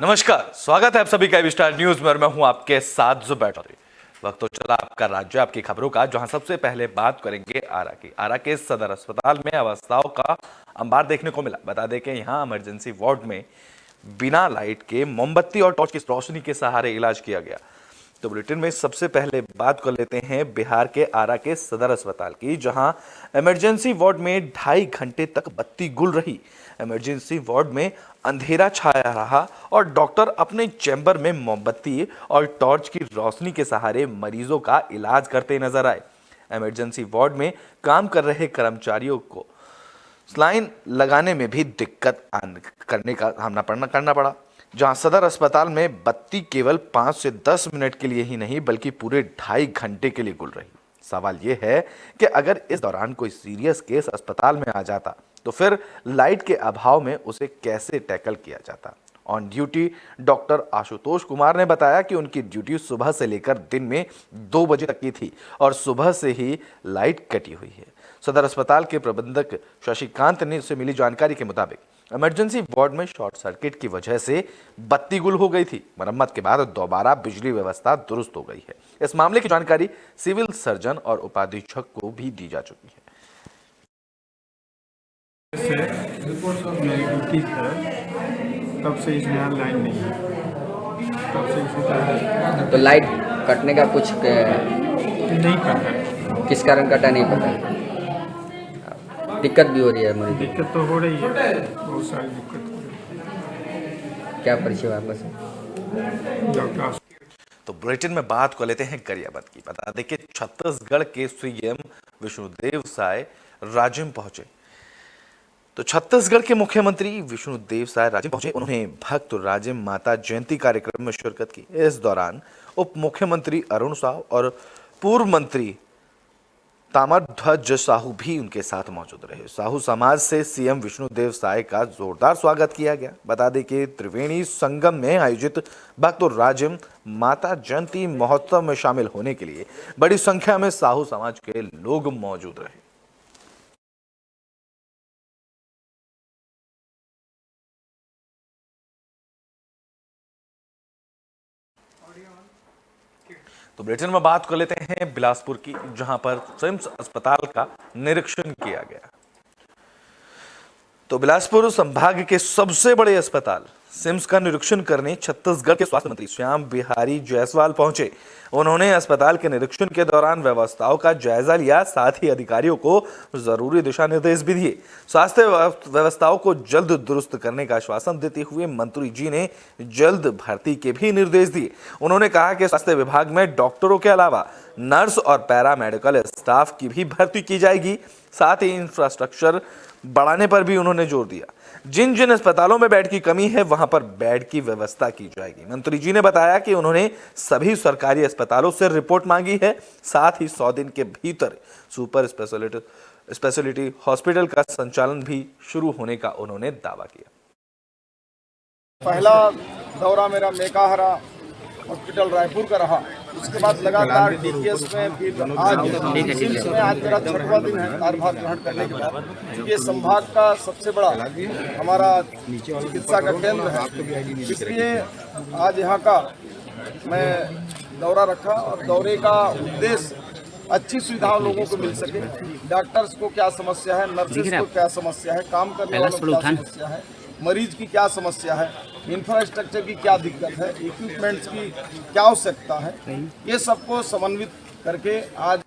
नमस्कार, स्वागत है आप सभी का स्टार न्यूज में और मैं हूं आपके साथ जुबैर चौधरी। वक्त तो चला आपका राज्य आपकी खबरों का, जहां सबसे पहले बात करेंगे आरा की। आरा के सदर अस्पताल में अवस्थाओं का अंबार देखने को मिला। बता दें कि यहां इमरजेंसी वार्ड में बिना लाइट के मोमबत्ती और टॉर्च की रोशनी के सहारे इलाज किया गया। तो बुलेटिन में सबसे पहले बात कर लेते हैं बिहार के आरा के सदर अस्पताल की, जहां इमरजेंसी वार्ड में 2.5 घंटे तक बत्ती गुल रही। इमरजेंसी वार्ड में अंधेरा छाया रहा और डॉक्टर अपने चैम्बर में मोमबत्ती और टॉर्च की रोशनी के सहारे मरीजों का इलाज करते नजर आए। इमरजेंसी वार्ड में काम कर रहे कर्मचारियों को स्लाइन लगाने में भी दिक्कत करने का सामना करना पड़ा। जहां सदर अस्पताल में बत्ती केवल 5 से 10 मिनट के लिए ही नहीं बल्कि पूरे 2.5 घंटे के लिए गुल रही। सवाल यह है कि अगर इस दौरान कोई सीरियस केस अस्पताल में आ जाता तो फिर लाइट के अभाव में उसे कैसे टैकल किया जाता। On duty doctor Ashutosh Kumar ने बताया कि उनकी ड्यूटी सुबह से लेकर दिन में 2 बजे तक की थी और सुबह से ही लाइट कटी हुई है। सदर अस्पताल के प्रबंधक शशिकांत ने से मिली जानकारी के मुताबिक इमरजेंसी वार्ड में शॉर्ट सर्किट की वजह से बत्ती गुल हो गई थी। मरम्मत के बाद दोबारा बिजली व्यवस्था दुरुस्त हो गई है। इस मामले की जानकारी सिविल सर्जन और उपाधीक्षक को भी दी जा चुकी है। रिपोर्ट सब नेगेटिव है, तब से इसमें यहाँ लाइन नहीं है, तब से इसी तो लाइट कटने का कुछ नहीं पता है। किस कारण कटा नहीं पता। दिक्कत भी हो रही है मरीज। दिक्कत तो हो रही है, बहुत सारी दिक्कत हो रही है। क्या परिचय वापस डॉक्टर तो बुलेटिन में बात कर लेते हैं गरियाबंद की। बता दें कि छत्तीसगढ़ के सीएम विष्णुदेव साय राजिम पहुंचे। तो छत्तीसगढ़ के मुख्यमंत्री विष्णुदेव साय राजिम पहुंचे। उन्होंने भक्त राजिम माता जयंती कार्यक्रम में शिरकत की। इस दौरान उप मुख्यमंत्री अरुण साव और पूर्व मंत्री ताम्रध्वज साहू भी उनके साथ मौजूद रहे। साहू समाज से सीएम विष्णुदेव साय का जोरदार स्वागत किया गया। बता दें कि त्रिवेणी संगम में आयोजित भक्त राजिम माता जयंती महोत्सव में शामिल होने के लिए बड़ी संख्या में साहू समाज के लोग मौजूद रहे। तो बुलेटिन में बात कर लेते हैं बिलासपुर की, जहां पर सिम्स अस्पताल का निरीक्षण किया गया। तो बिलासपुर संभाग के सबसे बड़े अस्पताल सिम्स का निरीक्षण करने छत्तीसगढ़ के स्वास्थ्य मंत्री श्याम बिहारी जायसवाल पहुंचे। उन्होंने अस्पताल के निरीक्षण के दौरान व्यवस्थाओं का जायजा लिया, साथ ही अधिकारियों को जरूरी दिशा निर्देश भी दिए। स्वास्थ्य व्यवस्थाओं को जल्द दुरुस्त करने का आश्वासन देते हुए मंत्री जी ने जल्द भर्ती के भी निर्देश दिए। उन्होंने कहा कि स्वास्थ्य विभाग में डॉक्टरों के अलावा नर्स और पैरामेडिकल स्टाफ की भी भर्ती की जाएगी। साथ ही इंफ्रास्ट्रक्चर बढ़ाने पर भी उन्होंने जोर दिया। जिन जिन अस्पतालों में बेड की कमी है वहां पर बेड की व्यवस्था की जाएगी। मंत्री जी ने बताया कि उन्होंने सभी सरकारी अस्पतालों से रिपोर्ट मांगी है। साथ ही 100 दिन के भीतर सुपर स्पेशलिटी हॉस्पिटल का संचालन भी शुरू होने का उन्होंने दावा किया। पहला दौरा मेरा मेकाहारा हॉस्पिटल रायपुर का रहा। उसके बाद लगातार डीकेएस में, फिर आज सिम्स में आज मेरा 6वां दिन है कार्यभार ग्रहण करने के बाद। ये संभाग का सबसे बड़ा हमारा चिकित्सा का केंद्र है, इसलिए आज यहाँ का मैं दौरा रखा। और दौरे का उद्देश्य अच्छी सुविधाएं लोगों को मिल सके। डॉक्टर्स को क्या समस्या है, नर्सेस को क्या समस्या है, काम करने वालों को क्या समस्या है, मरीज की क्या समस्या है, इंफ्रास्ट्रक्चर की क्या दिक्कत है, इक्विपमेंट्स की क्या आवश्यकता है, ये सबको समन्वित करके आज।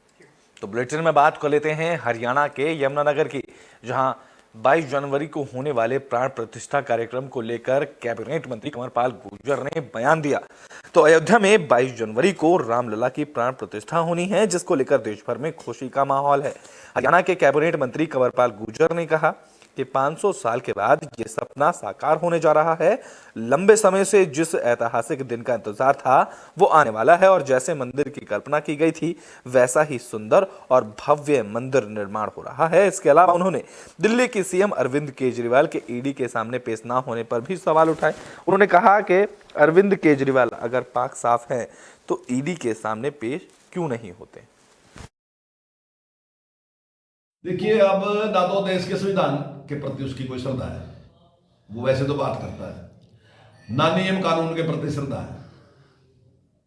तो बुलेटिन में बात कर लेते हैं हरियाणा के यमुनानगर की, जहां 22 जनवरी को होने वाले प्राण प्रतिष्ठा कार्यक्रम को लेकर कैबिनेट मंत्री कंवरपाल गुर्जर ने बयान दिया। तो अयोध्या में 22 जनवरी को रामलला की प्राण प्रतिष्ठा होनी है, जिसको लेकर देश भर में खुशी का माहौल है। हरियाणा के कैबिनेट मंत्री कंवरपाल गुर्जर ने कहा कि 500 साल के बाद ये सपना साकार होने जा रहा है। लंबे समय से जिस ऐतिहासिक दिन का इंतजार था वो आने वाला है और जैसे मंदिर की कल्पना की गई थी वैसा ही सुंदर और भव्य मंदिर निर्माण हो रहा है। इसके अलावा उन्होंने दिल्ली के सीएम अरविंद केजरीवाल के ईडी के सामने पेश ना होने पर भी सवाल उठाए। उन्होंने कहा कि अरविंद केजरीवाल अगर पाक साफ है तो ईडी के सामने पेश क्यों नहीं होते। देखिए, अब ना तो देश के संविधान के प्रति उसकी कोई श्रद्धा है, वो वैसे तो बात करता है, ना नियम कानून के प्रति श्रद्धा है,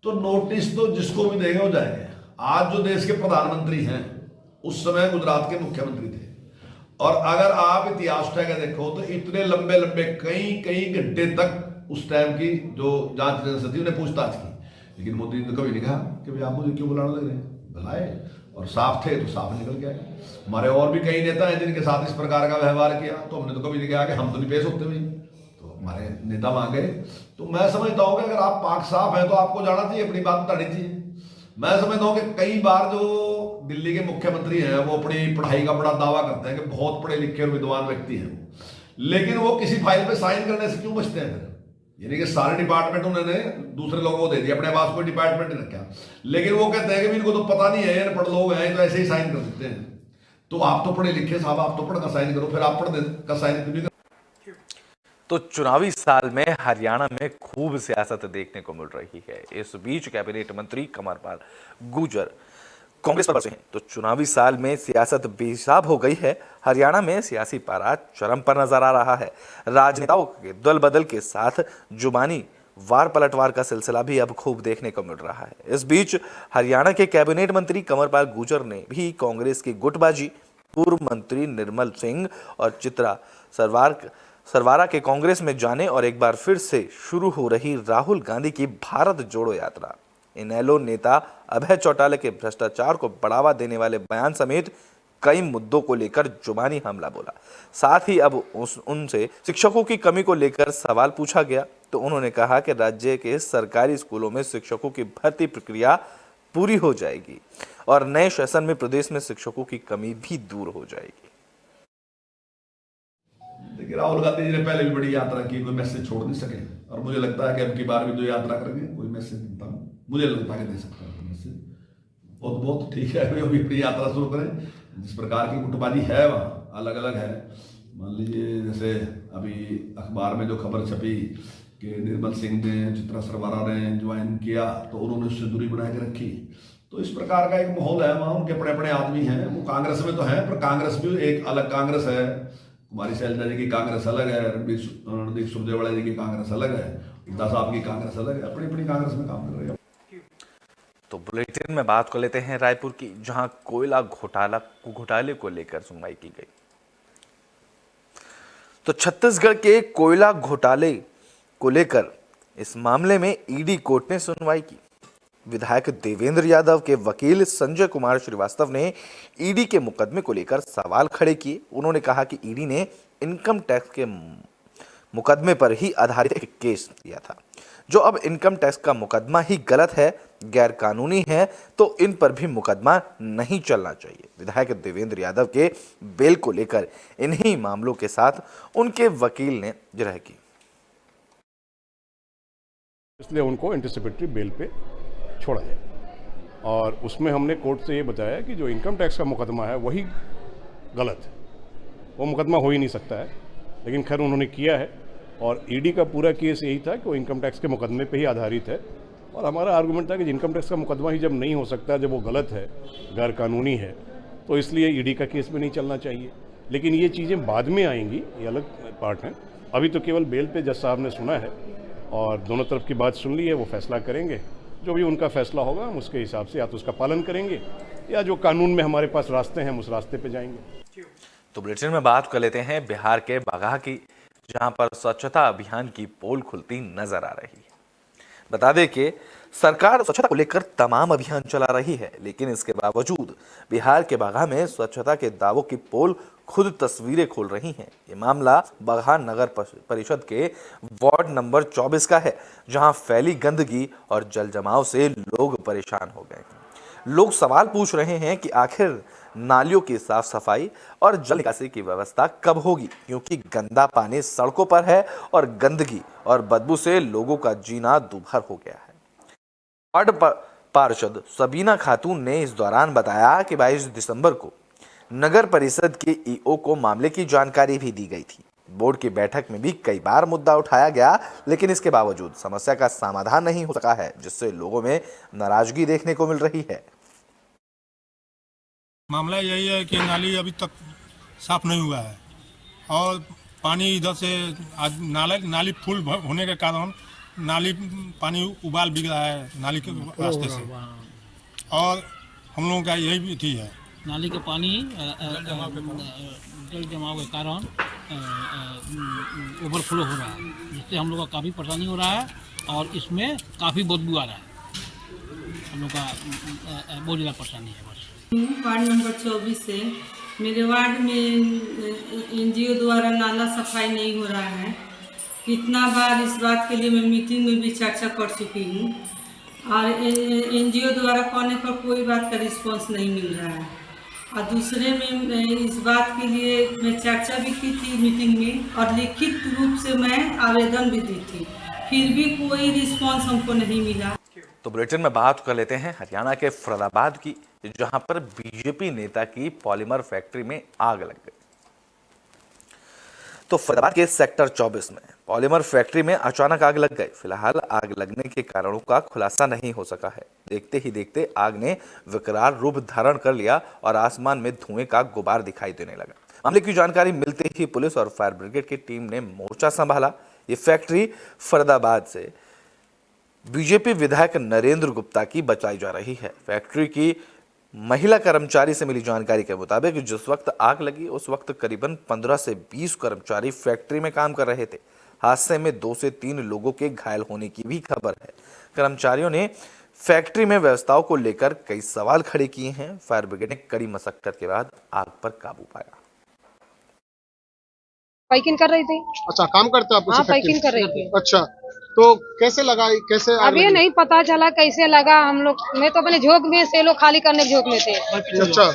तो नोटिस तो जिसको भी देंगे वो जाएंगे। आज जो देश के प्रधानमंत्री हैं उस समय गुजरात के मुख्यमंत्री थे, और अगर आप इतिहास उठा के देखो तो इतने लंबे लंबे कई घंटे तक उस टाइम की जो जांच एजेंसी थी उन्हें पूछताछ की, लेकिन मोदी ने कभी नहीं कहा कि भाई आप मुझे क्यों बुलाने लग रहे हैं, बुलाए और साफ थे तो साफ निकल के आए। हमारे और भी कई नेता हैं जिनके साथ इस प्रकार का व्यवहार किया, तो हमने तो कभी नहीं कहा कि हम तो नहीं पेश होते भाई, तो हमारे नेता वहां गए। तो मैं समझता हूँ कि अगर आप पाक साफ है तो आपको जाना चाहिए, अपनी बात बतानी चाहिए। मैं समझता हूँ कि कई बार जो दिल्ली के मुख्यमंत्री हैं वो अपनी पढ़ाई का बड़ा दावा करते हैं कि बहुत पढ़े लिखे और विद्वान व्यक्ति हैं, लेकिन वो किसी फाइल पे साइन करने से क्यों बचते हैं? यानी कि सारे डिपार्टमेंट उन्होंने दूसरे लोगों को दे दिया, अपने पास कोई डिपार्टमेंट नहीं रखा, लेकिन वो कहते हैं कि इनको तो पता नहीं है, पढ़ लोग हैं तो ऐसे ही साइन कर देते हैं। तो आप तो पढ़े लिखे साहब, आप तो पढ़कर साइन करो, फिर आप पढ़ का साइन क्यों नहीं? तो चुनावी साल में हरियाणा में खूब सियासत देखने को मिल रही है। इस बीच कैबिनेट मंत्री कंवरपाल गुर्जर कांग्रेस पर बरसे हैं, तो चुनावी साल में सियासत बेहिसाब हो गई है। हरियाणा में सियासी पारा चरम पर नजर आ रहा है। राजनेताओं के दल बदल के साथ जुबानी वार पलटवार का सिलसिला भी अब खूब देखने को मिल रहा है। इस बीच हरियाणा के कैबिनेट मंत्री कंवरपाल गुर्जर ने भी कांग्रेस की गुटबाजी, पूर्व मंत्री निर्मल सिंह और चित्रा सरवारा के कांग्रेस में जाने और एक बार फिर से शुरू हो रही राहुल गांधी की भारत जोड़ो यात्रा, इनेलो नेता अभय चौटाला के भ्रष्टाचार को बढ़ावा देने वाले बयान समेत कई मुद्दों को लेकर जुबानी हमला बोला। साथ ही अब उनसे शिक्षकों की कमी को लेकर सवाल पूछा गया, तो उन्होंने कहा कि राज्य के सरकारी स्कूलों में शिक्षकों की भर्ती प्रक्रिया पूरी हो जाएगी और नए सेशन में प्रदेश में शिक्षकों की कमी भी दूर हो जाएगी। देखिए, राहुल गांधी जी ने पहले भी बड़ी यात्रा की, कोई मैसेज छोड़ नहीं सके, और मुझे लगता है कि अब की बार भी जो यात्रा करेंगे कोई मैसेज देता हूँ, मुझे लगता है कि दे सकता है मैसेज। बहुत ठीक है, अभी अपनी यात्रा शुरू करें। जिस प्रकार की गुटबाजी है वहाँ अलग अलग है। मान लीजिए जैसे अभी अखबार में जो खबर छपी कि निर्मल सिंह ने, चित्रा सरवारा ने ज्वाइन किया, तो उन्होंने उससे दूरी बना के रखी। तो इस प्रकार का एक माहौल है वहाँ, उनके बड़े बड़े आदमी हैं, वो कांग्रेस में तो है, पर कांग्रेस भी एक अलग कांग्रेस है। कुमारी शैलजा जी की कांग्रेस अलग है, रणदीप सुरजेवाला जी की कांग्रेस अलग है, हुड्डा साहब की कांग्रेस अलग है, अपनी अपनी कांग्रेस में काम कर रहे हैं। तो बुलेटिन में बात कर लेते हैं रायपुर की, जहां कोयला घोटाले को लेकर सुनवाई की गई। तो छत्तीसगढ़ के कोयला घोटाले को लेकर इस मामले में ईडी कोर्ट ने सुनवाई की। विधायक देवेंद्र यादव के वकील संजय कुमार श्रीवास्तव ने ईडी के मुकदमे को लेकर सवाल खड़े किए। उन्होंने कहा कि ईडी ने इनकम टैक्स के मुकदमे पर ही आधारित एक केस दिया था, जो अब इनकम टैक्स का मुकदमा ही गलत है, गैर कानूनी है, तो इन पर भी मुकदमा नहीं चलना चाहिए। विधायक देवेंद्र यादव के बेल को लेकर इन्हीं मामलों के साथ उनके वकील ने जिरह की, इसलिए उनको एंटिसिपेटरी बेल पे छोड़ा जाए। और उसमें हमने कोर्ट से ये बताया कि जो इनकम टैक्स का मुकदमा है वही गलत है, वो मुकदमा हो ही नहीं सकता है, लेकिन खैर उन्होंने किया है। और ईडी का पूरा केस यही था कि वो इनकम टैक्स के मुकदमे पे ही आधारित है, और हमारा आर्गूमेंट था कि इनकम टैक्स का मुकदमा ही जब नहीं हो सकता, जब वो गलत है, गैर कानूनी है, तो इसलिए ईडी का केस में नहीं चलना चाहिए। लेकिन ये चीज़ें बाद में आएंगी, ये अलग पार्ट है। अभी तो केवल बेल पे जज साहब ने सुना है और दोनों तरफ की बात सुन ली है, वो फैसला करेंगे। जो भी उनका फैसला होगा हम उसके हिसाब से या तो उसका पालन करेंगे या जो कानून में हमारे पास रास्ते हैं हम उस रास्ते पे जाएंगे। तो बुलेटिन में बात कर लेते हैं बिहार के बाघा की, जहां पर स्वच्छता अभियान की पोल खुलती नजर आ रही है। बता दें कि सरकार स्वच्छता को लेकर तमाम अभियान चला रही है, लेकिन इसके बावजूद बिहार के बाघा में स्वच्छता के दावों की पोल खुद तस्वीरें खोल रही हैं। ये मामला बाघा नगर परिषद के वार्ड नंबर 24 का है, जहां फैली गंदगी और जल जमाव से लोग परेशान हो गए हैं। लोग सवाल पूछ रहे हैं कि आखिर नालियों की साफ सफाई और जल निकासी की व्यवस्था कब होगी, क्योंकि गंदा पानी सड़कों पर है और गंदगी और बदबू से लोगों का जीना दूभर हो गया है। वार्ड पार्षद सबीना खातून ने इस दौरान बताया कि 22 दिसंबर को नगर परिषद के ईओ को मामले की जानकारी भी दी गई थी। बोर्ड की बैठक में भी कई बार मुद्दा उठाया गया, लेकिन इसके बावजूद समस्या का समाधान नहीं हो सका है, जिससे लोगों में नाराजगी देखने को मिल रही है। मामला यही है कि नाली अभी तक साफ नहीं हुआ है और पानी इधर से आज नाली फुल होने के कारण नाली पानी उबाल बिग रहा है नाली के रास्ते से, और हम लोगों का यही भी थी है नाली के पानी जल जमाव के कारण ओवरफ्लो हो रहा है, जिससे हम लोग का काफ़ी परेशानी हो रहा है और इसमें काफ़ी बदबू आ रहा है। हम लोग का बहुत ज़्यादा परेशानी है। बस वार्ड नंबर 24 से मेरे वार्ड में एनजीओ द्वारा नाला सफाई नहीं हो रहा है। कितना बार इस बात के लिए मैं मीटिंग में भी चर्चा कर चुकी हूँ और एनजीओ द्वारा कहने पर कोई बात का रिस्पांस नहीं मिल रहा है। और दूसरे में इस बात के लिए मैं चर्चा भी की थी मीटिंग में और लिखित रूप से मैं आवेदन भी दी थी, फिर भी कोई रिस्पांस हमको नहीं मिला। तो बुलेटिन में बात कर लेते हैं हरियाणा के फरीदाबाद की, जहां पर बीजेपी नेता की पॉलीमर फैक्ट्री में आग लग गई। तो फरीदाबाद के सेक्टर 24 में पॉलीमर फैक्ट्री में अचानक आग लग गई। फिलहाल आग लगने के कारणों का खुलासा नहीं हो सका है। देखते ही देखते आग ने विकराल रूप धारण कर लिया और आसमान में धुएं का गुबार दिखाई देने लगा। मामले की जानकारी मिलते ही पुलिस और फायर ब्रिगेड की टीम ने मोर्चा संभाला। ये फैक्ट्री फरीदाबाद से बीजेपी विधायक नरेंद्र गुप्ता की बताई जा रही है। फैक्ट्री की महिला कर्मचारी से मिली जानकारी के मुताबिक जिस वक्त आग लगी उस वक्त करीबन 15 से 20 कर्मचारी फैक्ट्री में काम कर रहे थे। हादसे में 2 से 3 लोगों के घायल होने की भी खबर है। कर्मचारियों ने फैक्ट्री में व्यवस्थाओं को लेकर कई सवाल खड़े किए हैं। फायर ब्रिगेड ने कड़ी मशक्कत के बाद आग पर काबू पाया। पैकिंग कर रही थी। अच्छा, काम करते आप? हाँ, पैकिंग कर रही थी। अच्छा, तो कैसे लगा? कैसे अब ये नहीं पता चला कैसे लगा। हम लोग मैं तो अपने झोंक में से लोग खाली करने के झोंक में थे। अच्छा,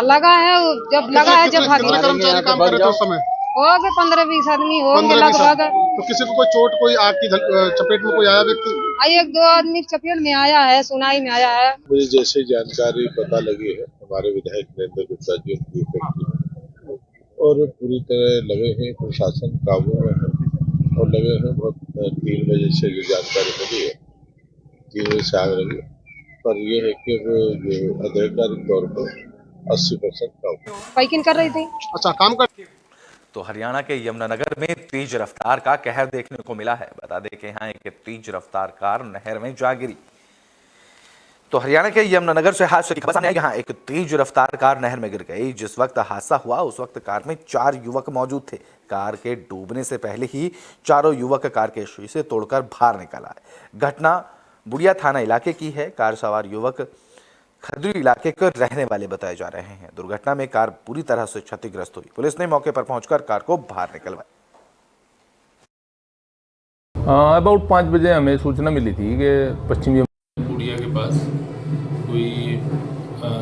लगा है जब लगा है जब भागी। कर्मचारी काम कर रहे थे उस समय? हो गए 15-20 आदमी होंगे लगभग। तो किसी को कोई चोट, कोई आग की चपेट में कोई आया व्यक्ति? 1-2 आदमी चपेट में आया है, सुनाई में आया है। मुझे जैसे जानकारी पता लगी है हमारे विधायक नरेंद्र गुप्ता जी की फैक्ट्री और पूरी तरह लगे हैं, प्रशासन काबू में है और लगे हैं। बहुत 3 बजे से जो जानकारी मिली है 3 बजे से आग लगी, पर यह है कि जो आधिकारिक तौर पर 80% काबू। पैकिंग कर रही थी। अच्छा, काम कर। तो हरियाणा के यमुनानगर में तेज रफ्तार का कहर देखने को मिला है। बता दें कि यहाँ एक तेज रफ्तार कार नहर में जा गिरी। तो हरियाणा के यमुनानगर से हादसे की खबर सामने आई। यहाँ एक तेज रफ्तार कार नहर में गिर गई। जिस वक्त हादसा हुआ उस वक्त कार में 4 युवक मौजूद थे। कार के डूबने से पहले ही चारों युवक कार के शीशे तोड़कर बाहर निकला है। घटना बुढ़िया थाना इलाके की है। कार सवार युवक खदरी इलाके के रहने वाले बताए जा रहे हैं। दुर्घटना में कार पूरी तरह से क्षतिग्रस्त हुई। पुलिस ने मौके पर पहुंचकर कार को बाहर निकलवाया। अबाउट 5 बजे हमें सूचना मिली थी कि पश्चिमी बुढ़िया के पास कोई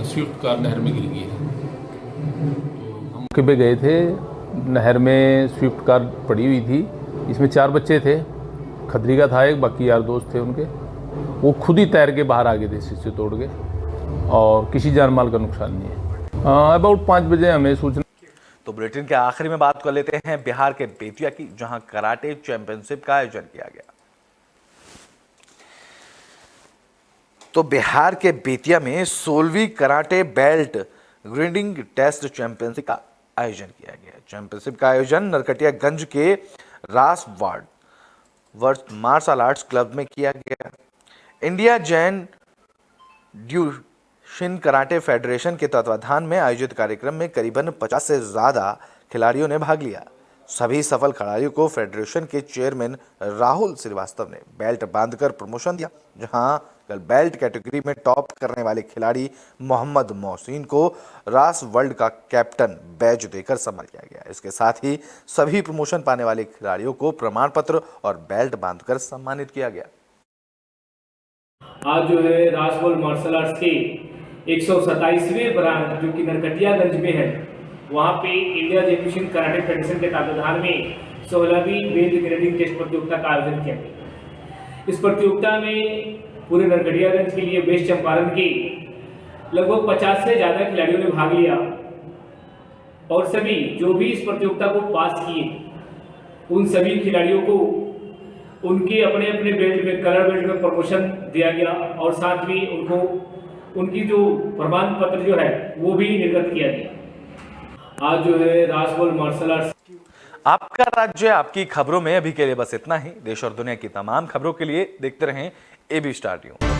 स्विफ्ट कार नहर में गिर गई है। तो हम मौके पे गए थे। नहर में स्विफ्ट कार पड़ी हुई थी। इसमें 4 बच्चे थे। खदरी का था एक, बाकी यार दोस्त थे उनके। वो खुद ही तैर के बाहर आ गए थे शीशे तोड़ के, और किसी जान माल का नुकसान नहीं है। अबाउट 5 बजे हमें सूचना। तो बुलेटिन के आखिरी में बात कर लेते हैं बिहार के बेतिया की, जहां कराटे चैंपियनशिप का आयोजन किया गया। तो बिहार के बेतिया में 16वीं karate belt grading test championship का आयोजन किया गया। चैंपियनशिप का आयोजन नरकटियागंज के रास वर्ड मार्शल आर्ट्स क्लब में किया गया। इंडिया जैन ड्यूशिन कराटे फेडरेशन के तत्वाधान में आयोजित कार्यक्रम में करीबन 50 से ज्यादा खिलाड़ियों ने भाग लिया। सभी सफल खिलाड़ियों को फेडरेशन के चेयरमैन राहुल श्रीवास्तव ने बेल्ट बांधकर प्रमोशन दिया। जहां कल बेल्ट कैटेगरी में टॉप करने वाले खिलाड़ी मोहम्मद मोहसिन को रास वर्ल्ड का कैप्टन बैज देकर सम्मान किया गया। इसके साथ ही सभी प्रमोशन पाने वाले खिलाड़ियों को प्रमाण पत्र और बेल्ट बांधकर सम्मानित किया गया। आज जो है रास वर्ल्ड मार्शल आर्ट्स के 127वें ब्रांच जो कि नरकटियागंज में है, वहाँ पे इंडिया जैन कराटे फेडरेशन के तत्वाधान में 16वीं बेल्ट ग्रेडिंग टेस्ट प्रतियोगिता का आयोजन किया गया। इस प्रतियोगिता में पूरे नरकटियागंज के लिए वेस्ट चंपारण के लगभग 50 से ज़्यादा खिलाड़ियों ने भाग लिया और सभी जो भी इस प्रतियोगिता को पास किए उन सभी खिलाड़ियों को उनके अपने अपने बेल्ट में, कलर बेल्ट में प्रमोशन दिया गया और साथ ही उनको उनकी जो प्रमाण पत्र जो है वो भी निर्गत किया गया। आज जो है रास वर्ल्ड मार्शल आर्ट्स। आपका राज्य आपकी खबरों में अभी के लिए बस इतना ही। देश और दुनिया की तमाम खबरों के लिए देखते रहें AB स्टार न्यूज।